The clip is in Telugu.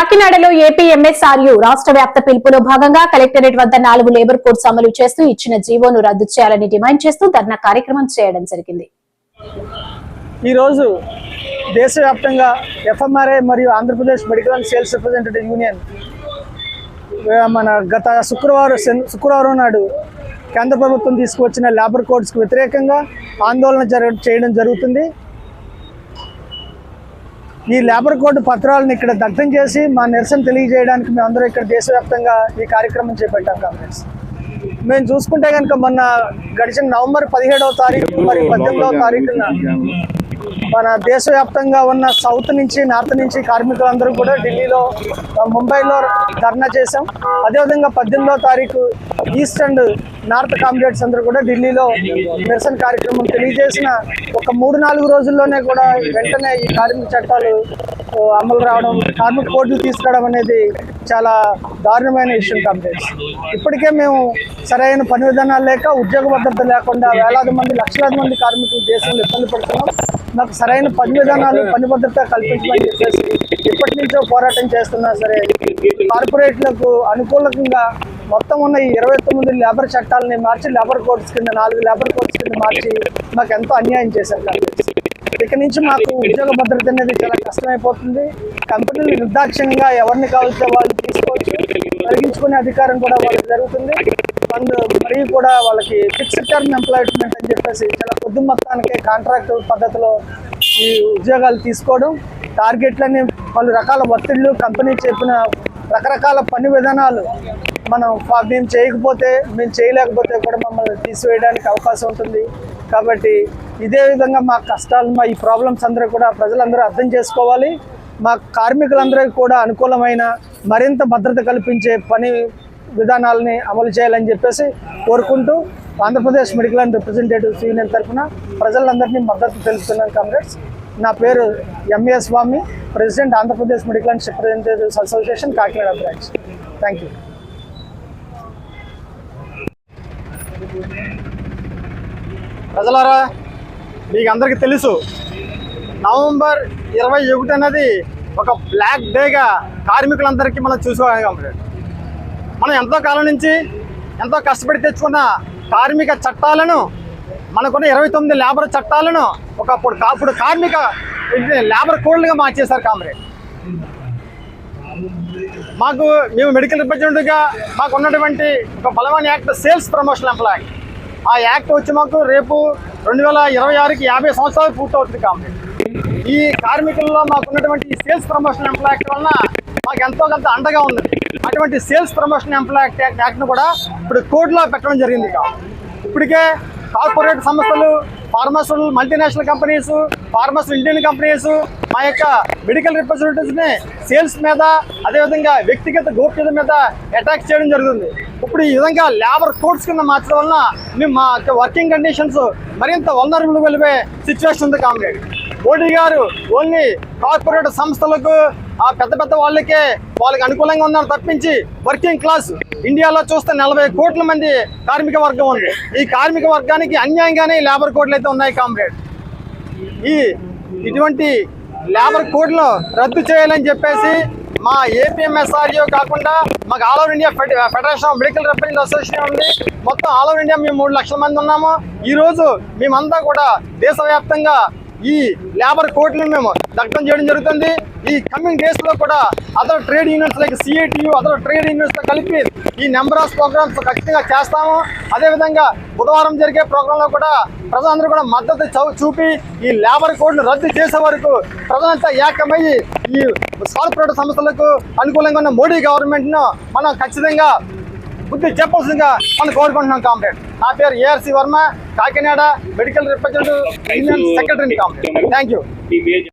కాకినాడలో ఏపీ ఎంఎస్ఆర్యు రాష్ట్ర వ్యాప్త పిలుపులో భాగంగా కలెక్టరేట్ వద్ద 4 లేబర్ కోడ్స్ అమలు చేస్తూ ఇచ్చిన జీవోను రద్దు చేయాలని డిమాండ్ చేస్తూ ధర్నా కార్యక్రమం చేయడం జరిగింది. ఈ రోజు దేశవ్యాప్తంగా ఎఫ్ఎంఆర్ఐ మరియు Andhra Pradesh medical and sales representative union మన గత శుక్రవారం నాడు కేంద్ర ప్రభుత్వం తీసుకువచ్చిన లేబర్ కోడ్స్కు వ్యతిరేకంగా ఆందోళన చేయడం జరుగుతుంది. ఈ లేబర్ కోడ్ పత్రాలను ఇక్కడ దగ్ధం చేసి మా నిరసన తెలియజేయడానికి మేమందరం ఇక్కడ దేశవ్యాప్తంగా ఈ కార్యక్రమం చేపట్టాం. కాంగ్రెస్ మేము చూసుకుంటే కనుక మొన్న గడిచిన నవంబర్ 17వ తారీఖు మరియు 18వ తారీఖున మన దేశవ్యాప్తంగా ఉన్న సౌత్ నుంచి నార్త్ నుంచి కార్మికులందరూ కూడా ఢిల్లీలో ముంబైలో ధర్నా చేశాం. అదేవిధంగా 18వ తారీఖు ఈస్ట్ అండ్ నార్త్ కామ్రేడ్స్ అందరూ కూడా ఢిల్లీలో నిరసన కార్యక్రమం తెలియజేసిన ఒక 3-4 రోజుల్లోనే కూడా వెంటనే ఈ కార్మిక చట్టాలు అమలు రావడం, కార్మిక కోడ్లు తీసుకురావడం అనేది చాలా దారుణమైన విషయం. కామ్రేడ్స్ ఇప్పటికే మేము సరైన పని విధానాలు లేక ఉద్యోగ భద్రత లేకుండా వేలాది మంది లక్షలాది మంది కార్మికులు దేశంలో ఇబ్బంది పడుతున్నాం. మాకు సరైన పని విధానాలు పని భద్రత కల్పించమని చెప్పేసి ఇప్పటి నుంచో పోరాటం చేస్తున్నా సరే కార్పొరేట్లకు అనుకూలంగా మొత్తం ఉన్న ఈ 29 లేబర్ చట్టాలని మార్చి లేబర్ కోడ్స్ కింద 4 లేబర్ కోడ్స్ కింద మార్చి మాకు ఎంతో అన్యాయం చేశారు. ఇక నుంచి మాకు ఉద్యోగ భద్రత అనేది చాలా కష్టమైపోతుంది. కంపెనీలు నిర్దాక్ష్యంగా ఎవరిని కావాల్సిన వాళ్ళు తీసుకోవచ్చు, తొలగించుకునే అధికారం కూడా వాళ్ళకి జరుగుతుంది. మరియు కూడా వాళ్ళకి ఫిక్స్డ్ టర్మ్ ఎంప్లాయ్మెంట్ అని చెప్పేసి చాలా కొద్ది మొత్తానికి కాంట్రాక్ట్ పద్ధతిలో ఈ ఉద్యోగాలు తీసుకోవడం, టార్గెట్లని పలు రకాల ఒత్తిళ్లు, కంపెనీ చెప్పిన రకరకాల పని విధానాలు మేము చేయలేకపోతే కూడా మమ్మల్ని తీసివేయడానికి అవకాశం ఉంటుంది. కాబట్టి ఇదే విధంగా మా కష్టాలు, మా ఈ ప్రాబ్లమ్స్ అందరూ కూడా ప్రజలందరూ అర్థం చేసుకోవాలి. మా కార్మికులందరికీ కూడా అనుకూలమైన మరింత భద్రత కల్పించే పని విధానాలని అమలు చేయాలని చెప్పేసి కోరుకుంటూ Andhra Pradesh medical and representatives union తరఫున ప్రజలందరినీ మద్దతు తెలుపుతున్నాను. కామ్రేడ్స్, నా పేరు MA Swami, president Andhra Pradesh medical and representatives association Kakinada branch. Thank you. ప్రజలారా, మీకు అందరికీ తెలుసు, నవంబర్ 21 అనేది ఒక బ్లాక్ డేగా కార్మికులందరికీ మనం చూసుకోవాలి. మనం ఎంతో కాలం నుంచి ఎంతో కష్టపడి తెచ్చుకున్న కార్మిక చట్టాలను, మనకున్న 29 లేబర్ చట్టాలను అప్పుడు కార్మిక లేబర్ కోడ్లుగా మార్చేశారు. కామ్రేడ్, మేము మెడికల్ రిప్రజెంటేటివ్గా మాకు ఉన్నటువంటి ఒక బలమైన యాక్ట్ సేల్స్ ప్రమోషన్ ఎంప్లాయ్. ఆ యాక్ట్ వచ్చి మాకు రేపు 2026కి 50 సంవత్సరాలు పూర్తవుతుంది. కామ్రేడ్, ఈ కార్మికుల్లో మాకున్నటువంటి ఈ సేల్స్ ప్రమోషన్ ఎంప్లాయ్ యాక్ట్ వలన మాకు ఎంతో కొంత అండగా ఉంది. అటువంటి సేల్స్ ప్రమోషన్ ఎంప్లాయ్ యాక్ట్ను కూడా ఇప్పుడు కోడ్లో పెట్టడం జరిగింది. ఇప్పటికే కార్పొరేట్ సంస్థలు, pharmaceutical multinational companies, pharmaceutical Indian companies మా యొక్క మెడికల్ రిప్రజెంటేటివ్స్ని సేల్స్ మీద, అదేవిధంగా వ్యక్తిగత గోప్యత మీద అటాక్ చేయడం జరుగుతుంది. ఇప్పుడు ఈ విధంగా లేబర్ కోడ్స్ కింద మార్చడం వలన మేము మా యొక్క వర్కింగ్ కండిషన్స్ మరింత వల్నరబుల్ వెళ్ళిపోయే సిచ్యువేషన్ ఉంది. కామ్రేడ్, మోడీ గారు ఓన్లీ కార్పొరేట్ సంస్థలకు, ఆ పెద్ద వాళ్ళకి అనుకూలంగా ఉన్నారు తప్పించి వర్కింగ్ క్లాస్ ఇండియాలో చూస్తే 40 కోట్ల మంది కార్మిక వర్గం ఉంది. ఈ కార్మిక వర్గానికి అన్యాయంగానే లేబర్ కోడ్లు అయితే ఉన్నాయి. కామ్రేడ్, ఇటువంటి లేబర్ కోడ్లు రద్దు చేయాలని చెప్పేసి మా ఏపీఎంఎస్ఆర్యూ కాకుండా మాకు all over India federation of medical representative association ఉంది. మొత్తం ఆల్ ఓవర్ ఇండియా మేము 3 లక్షల మంది ఉన్నాము. ఈరోజు మేమంతా కూడా దేశవ్యాప్తంగా ఈ లేబర్ కోడ్లను మేము దగ్ధం చేయడం జరుగుతుంది. ఈ కమింగ్ డేస్ లో కూడా other trade unions like CITU, other trade unions తో కలిపి ఈ నెంబర్ ఆఫ్ ప్రోగ్రామ్స్ ఖచ్చితంగా చేస్తాము. అదేవిధంగా బుధవారం జరిగే ప్రోగ్రాంలో కూడా ప్రజలందరూ కూడా మద్దతు చూపి ఈ లేబర్ కోడ్ను రద్దు చేసే వరకు ప్రజలంతా ఏకమయ్యి ఈ కార్పొరేట్ సంస్థలకు అనుకూలంగా ఉన్న మోడీ గవర్నమెంట్ను మనం ఖచ్చితంగా బుద్ధి చెప్పాల్సిందిగా మనం కోరుకుంటున్నాం. కామ్రేడ్, నా పేరు ARC Varma, Kakinada medical representative union secretary. Comrade, thank you.